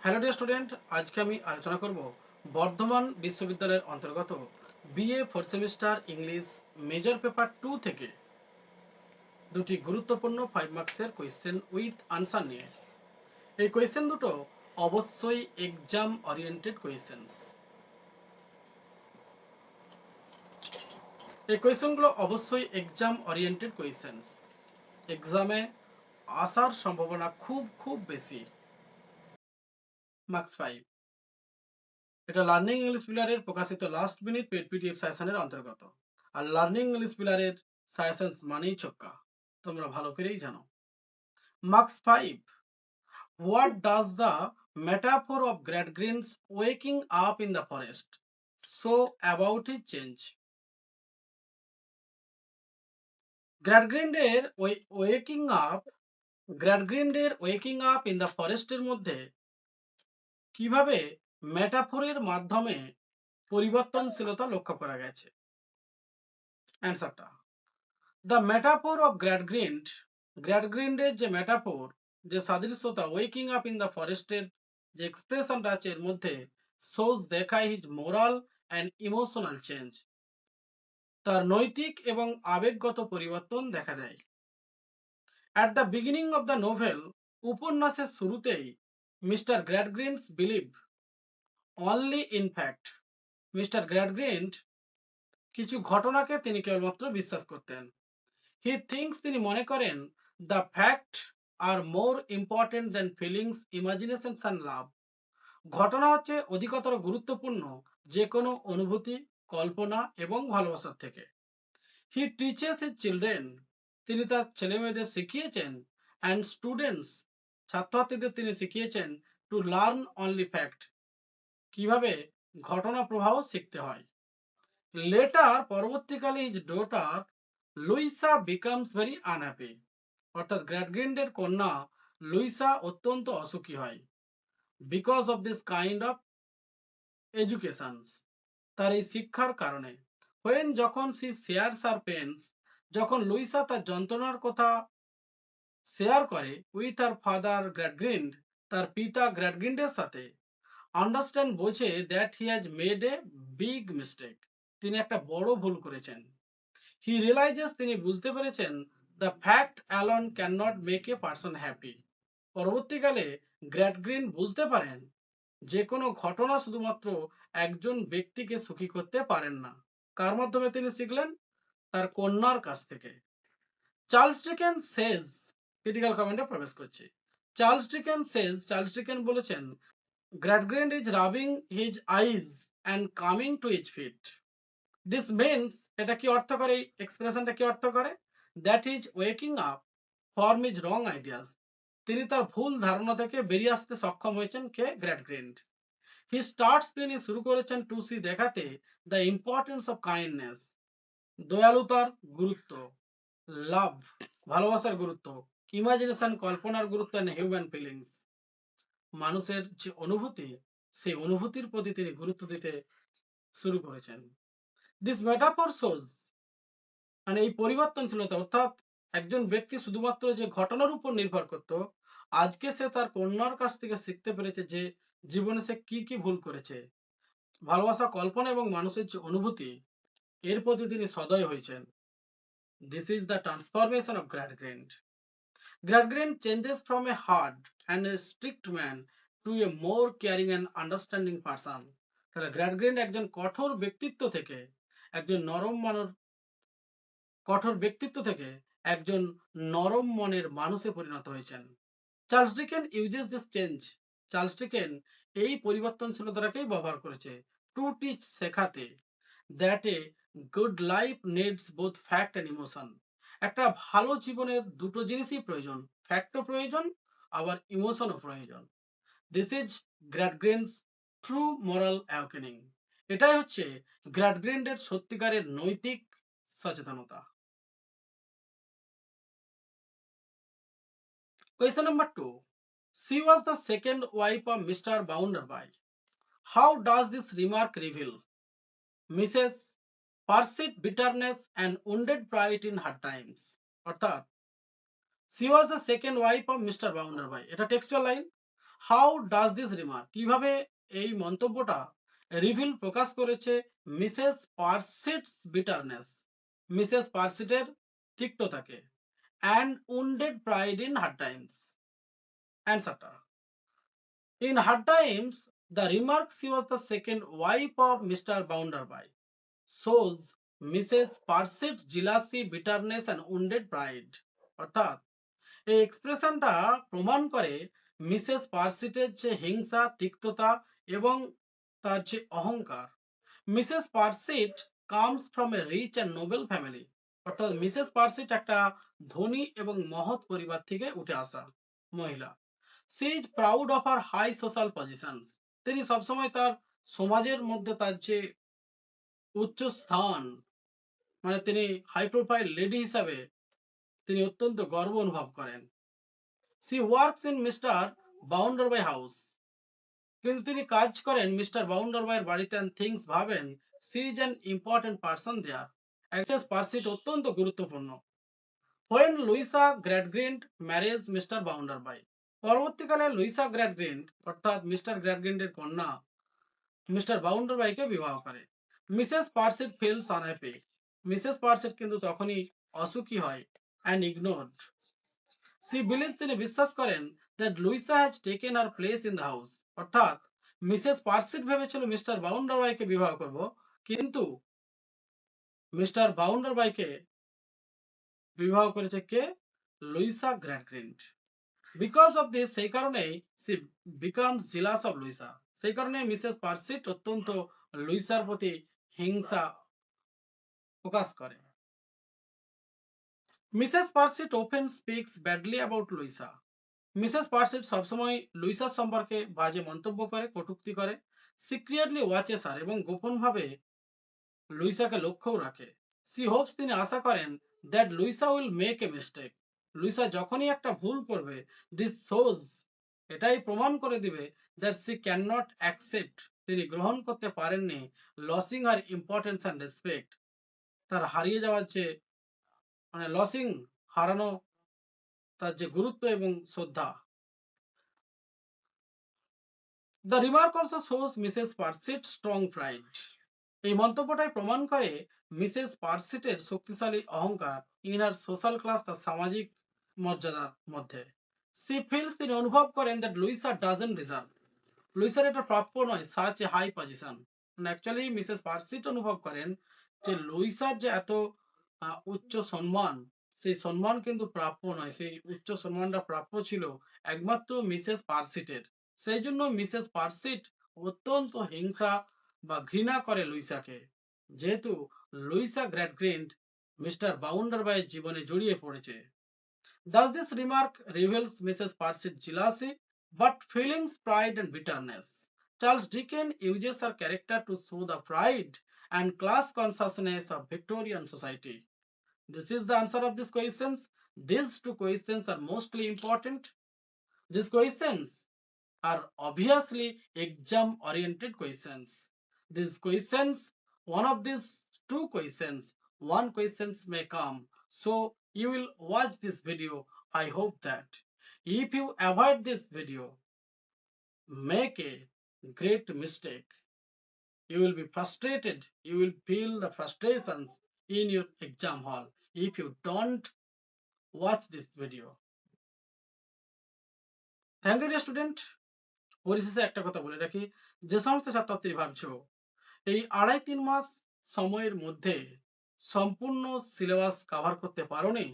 Hello dear student, আজকে আমি আলোচনা করব বর্ধমান বিশ্ববিদ্যালয়ের অন্তর্গত BA fourth semester English major paper 2 থেকে দুটি গুরুত্বপূর্ণ 5 মার্কসের কোয়েশ্চেন উইথ আনসার নিয়ে। এই কোয়েশ্চেন দুটো অবশ্যই এক্সাম ওরিয়েন্টেড কোয়েশ্চেন্স। এই কোয়েশ্চেনগুলো অবশ্যই এক্সাম ওরিয়েন্টেড কোয়েশ্চেন্স, এক্সামে আসার সম্ভাবনা খুব খুব বেশি। মার্কস 5, এটা লার্নিং ইংলিশ পিলারের প্রকাশিত লাস্ট মিনিট পেড পিডিএফ সাজেশনের অন্তর্গত। আর লার্নিং ইংলিশ পিলারের সাজেশনস মানেই ছক্কা, তোমরা ভালো করেই জানো। Marks 5, what does the metaphor of great greens waking up in the forest so about his change? গ্রেটগ্রিন্ডের ওয়েকিং আপ ইন দ্য ফরেস্টের মধ্যে কিভাবে মেটাফোরের মাধ্যমে পরিবর্তনশীলতা লক্ষ্য করা গেছে? অ্যান্সারটা, দ্য মেটাফোর অফ গ্রেটগ্রিন্ডের যে মেটাফোর, যে সাদৃশ্যতা ওয়েকিং আপ ইন দ্য ফরেস্টের যে এক্সপ্রেশনটা আছে এর মধ্যে, শোজ দেখায় his moral and emotional change, তার নৈতিক এবং আবেগগত পরিবর্তন দেখা দেয়। At the beginning of the novel, উপন্যাসের শুরুতেই Mr Gradgrind's believe only in fact, Mr Gradgrind কিছু ঘটনাকে তিনি কেবলমাত্র বিশ্বাস করতেন। হি থিংস, তিনি মনে করেন, the fact are more important than feelings, imaginations and love, ঘটনা হচ্ছে অধিকতর গুরুত্বপূর্ণ যে কোনো অনুভূতি, কল্পনা এবং ভালোবাসার থেকে। হি টিচেস হিজ চিলড্রেন, তিনি তার ছেলে মেয়েদের শিখিয়েছেন, অ্যান্ড স্টুডেন্টস, ছাত্রছাত্রীদের তিনি শিখিয়েছেন, টু লার্ন অনলি ফ্যাক্ট, কিভাবে ঘটনা প্রবাহ শিখতে হয়। লেটার, পরবর্তীকালে his daughter Louisa becomes very unhappy, অর্থাৎ গ্রেটগ্রিন্ডের কন্যা লুইসা অত্যন্ত অসুখী হয়, because of this kind of educations, তার এই শিক্ষার কারণে। হোয়েন, যখন সি শেয়ারস আর পেন্স, যখন লুইসা তার যন্ত্রণার কথা শেয়ার করে উইথ আর ফাদার গ্রেটগ্রিন্ড, তার পিতা গ্রেটগ্রিন্ডের সাথে, আন্ডারস্ট্যান্ড, বোঝে, that he has made a big mistake, তিনি একটা বড় ভুল করেছেন। হি রিয়েলাইজেস, তিনি বুঝতে পেরেছেন, the fact alone can not make a person happy, পরবর্তীকালে গ্রেটগ্রিন বুঝতে পারেন যে কোনো ঘটনা শুধুমাত্র একজন ব্যক্তিকে সুখী করতে পারেন না। কার মাধ্যমে তিনি শিখলেন? তার কন্যার কাছ থেকে। চার্লস ডিকেন সেজ, ক্রিটিক্যাল কমেন্টে প্রবেশ করছে। চার্লস ডিকেন বলেছেন, Gradgrind is rubbing his eyes and coming to his feet. This means, এটা কি অর্থ করে, এই এক্সপ্রেশনটা কি অর্থ করে? That is waking up from is wrong ideas, তিনি তার ভুল ধারণা থেকে বেরিয়ে আসতে সক্ষম হয়েছেন। কে? গ্রেটগ্রিন্ড। হি স্টার্টস, তিনি শুরু করেছেন, টু সি, দেখাতে, দ্য ইম্পর্টেন্স অফ কাইন্ডনেস, দয়ালুতার গুরুত্ব, লাভ, ভালোবাসার গুরুত্ব, ইমাজিনেশন, কল্পনার গুরুত্ব, এন্ড হিউম্যান ফিলিংস, মানুষের যে অনুভূতি, সেই অনুভূতির প্রতি তিনি গুরুত্ব দিতে শুরু করেছেন। দিস মেটাফর শোজ, মানে এই পরিবর্তনশীলতা, অর্থাৎ একজন ব্যক্তি শুধুমাত্র যে ঘটনার উপর নির্ভর করত, আজকে সে তার কন্যার কাছ থেকে শিখতে পেরেছে যে জীবনে সে কি কি ভুল করেছে। ভালোবাসা, কল্পনা এবং মানুষের যে অনুভূতি, এর প্রতি তিনি সদয় হয়েছেন। This is the transformation of Gradgrind. Gradgrind changes from a hard and a strict man to a more caring and understanding person. তাহলে গ্রেটগ্রিন্ড একজন কঠোর ব্যক্তিত্ব থেকে একজন নরম মনের মানুষে পরিণত হয়েছেন। Charles Dickens uses this change, Charles Dickens এই পরিবর্তনশীলতাকেই ব্যবহার করেছে, টু টিচ, শেখাতে, that a good life needs both fact and emotion, একটা ভালো জীবনের দুটো জিনিসই প্রয়োজন, ফ্যাক্টও প্রয়োজন, আবার ইমোশনও প্রয়োজন। This is Gradgrind's true moral awakening, এটাই হচ্ছে গ্রেটগ্রিন্ডের সত্যিকারের নৈতিক সচেতনতা। Question number 2. She was the second wife of Mr. Bounderby. How does this remark reveal Mrs. Perceived bitterness and wounded pride in her times? অর্থাৎ, she was the second wife of Mr. Bounderby, এটা textual line. How does this remark, কিভাবে এই মন্তব্যটা reveal প্রকাশ করেছে Mrs Sparsit's bitterness, Mrs পার্সিটের তিক্ততাকে, and wounded pride in her times. অ্যান্সারটা, in her times the remark she was the second wife of Mr. Bounderby shows Mrs. Parsett's jealousy, bitterness and wounded pride। অর্থাৎ এই এক্সপ্রেশনটা প্রমাণ করে Mrs পার্সিটের যে হিংসা, তিক্ততা এবং তার যে অহংকার। Mrs Sparsit comes from a rich and noble family, অর্থাৎ মিসেস পার্সিট একটা ধনী এবং মহৎ পরিবার থেকে উঠে আসা মহিলা। She is proud of her high social positions, তিনি সবসময় তার সমাজের মধ্যে তার যে উচ্চ স্থান, মানে তিনি হাই প্রোফাইল লেডি হিসাবে তিনি অত্যন্ত গর্ব অনুভব করেন। She works in Mr Bounderby house, কিন্তু তিনি কাজ করেন মিস্টার বাউন্ডারবাইয়ের বাড়িতে, অ্যান্ড থিংস ভাবেন she is an important person there, Mrs Sparsit অত্যন্ত গুরুত্বপূর্ণ। When Louisa Gradgrind marriage Mr Bounderby, পরবর্তীকালে লুইসা গ্র্যাডগ্রিন্ড অর্থাৎ মিস্টার গ্র্যাডগ্রিন্ডের কন্যা মিস্টার বাউন্ডারবাইকে বিবাহ করে। মিসেস পার্সিট ফিলস আনহ্যাপি, মিসেস পার্সিট কিন্তু তখনই অসুখী হয়, অ্যান্ড ইগনোরড। সি বিলিভস, তিনি বিশ্বাস করেন that Louisa has taken her place in the house, অর্থাৎ মিসেস পার্সিট ভেবেছিল মিস্টার বাউন্ডারবাইকে বিবাহ করব, কিন্তু মিস্টার বাউন্ডারবাইকে বিবাহ করেছে কে? Louisa Gradgrind. Because of this, সেই কারণেই she becomes jealous of Louisa, সেই কারণে মিসেস পার্সিট অত্যন্ত লুইসার প্রতি হিংসা প্রকাশ করে। Mrs Sparsit open speaks badly about Louisa, Mrs Sparsit সবসময় লুইসার সম্পর্কে বাজে মন্তব্য করে, কটূক্তি করে। সিক্রেটলি ওয়াচেস হার, এবং গোপনভাবে লুইসাকে লক্ষ্যও রাখে। সি হোপস, তিনি আশা করেন that Louisa will make a mistake, Louisa যখনই একটা ভুল করবে, দিস শোজ, এটাই প্রমাণ করে দিবে that she can not accept, তিনি গ্রহণ করতে পারেননি losing her importance and respect, তার হারিয়ে যাওয়ার যে মানে লসিং, হারানো তার যে গুরুত্ব এবং শ্রদ্ধা। The remark also shows Mrs Sparsit strong pride, এই মন্তব্যটাই প্রমাণ করে মিসেস পার্সিটের শক্তিশালী অহংকার ইন আর সোশ্যাল ক্লাস, তার সামাজিক মর্যাদার মধ্যে। সি ফিলস, তিনি অনুভব করেন দ্যাট লুইসা ডাজন্ট ডিজার্ভ, লুইসার এটা প্রাপ্য নয় such a high position. Actually Mrs Sparsit অনুভব করেন যে লুইসার যে এত উচ্চ সম্মান, সেই সম্মান কিন্তু প্রাপ্য নয়, সেই উচ্চ সম্মানটা প্রাপ্য ছিল একমাত্র মিসেস পার্সিটের। সেই জন্য মিসেস পার্সিট অত্যন্ত হিংসা বা ঘৃণা করে লুইসাকে, যেহেতু লুইসা গ্র্যাডগ্রিন্ড মিস্টার বাউন্ডারবাইয়ের জীবনে জড়িয়ে পড়েছে। Thus this remark reveals Mrs. Parse's jealousy, but feelings, pride and bitterness. Charles Dickens uses her character to show the pride and class consciousness of Victorian society. This is the answer of these questions. These two questions are mostly important. These questions are obviously exam-oriented questions. These questions, one of these two questions, one questions may come. So you will watch this video. I hope that if you avoid this video, make a great mistake. You will be frustrated. You will feel the frustrations in your exam hall if you don't watch this video. Thank you, dear student. পরিশেষে একটা কথা বলে রাখি, যে সমস্ত ছাত্রছাত্রী ভাবছো এই 2.5-3 মাস সময়ের মধ্যে সম্পূর্ণ সিলেবাস কভার করতে পারোনি,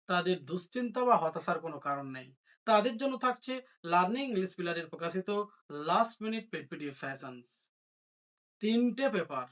তাদের দুশ্চিন্তা বা হতাশার কোনো কারণ নেই। তাদের জন্য থাকছে লার্নিং ইংলিশ পিলারের প্রকাশিত last minute paid PDF sessions. 3টে পেপার,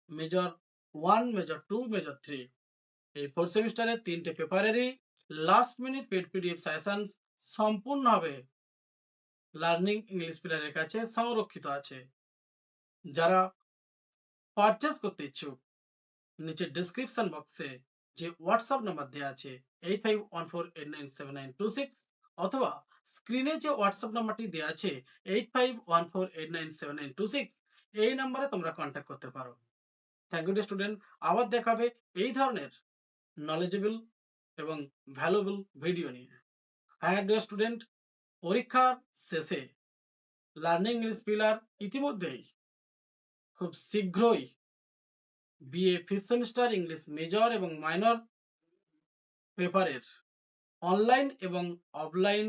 মেজর 1, মেজর 2, মেজর 3, এই 4th সেমিস্টারের 3টে পেপারেরই last minute paid PDF sessions সম্পূর্ণভাবে লার্নিং ইংলিশ পিলারের কাছে সংরক্ষিত আছে। যারা পারচেজ করতে ইচ্ছুক, নিচে ডেসক্রিপশন বক্সে যে হোয়াটসঅ্যাপ নাম্বার দেওয়া আছে 8514897926, অথবা স্ক্রিনে যে হোয়াটসঅ্যাপ নাম্বারটি দেওয়া আছে 8514897926, এই নাম্বারে তোমরা কন্ট্যাক্ট করতে পারো। Thank you student. আবার দেখাবে এই ধরনের নলেজেবল এবং ভ্যালুয়েবল ভিডিও নিয়ে। হ্যাঁ ডিয়ার স্টুডেন্ট, পরীক্ষার শেষে লার্নিং ইংলিশ পিলার ইতিমধ্যেই খুব শীঘ্রই BA fifth semester English major এবং মাইনর পেপারের অনলাইন এবং অফলাইন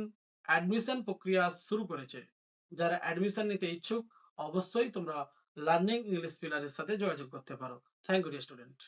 অ্যাডমিশন প্রক্রিয়া শুরু করেছে। যারা অ্যাডমিশন নিতে ইচ্ছুক অবশ্যই তোমরা লার্নিং ইংলিশ পিলারের সাথে যোগাযোগ করতে পারো। Thank you student.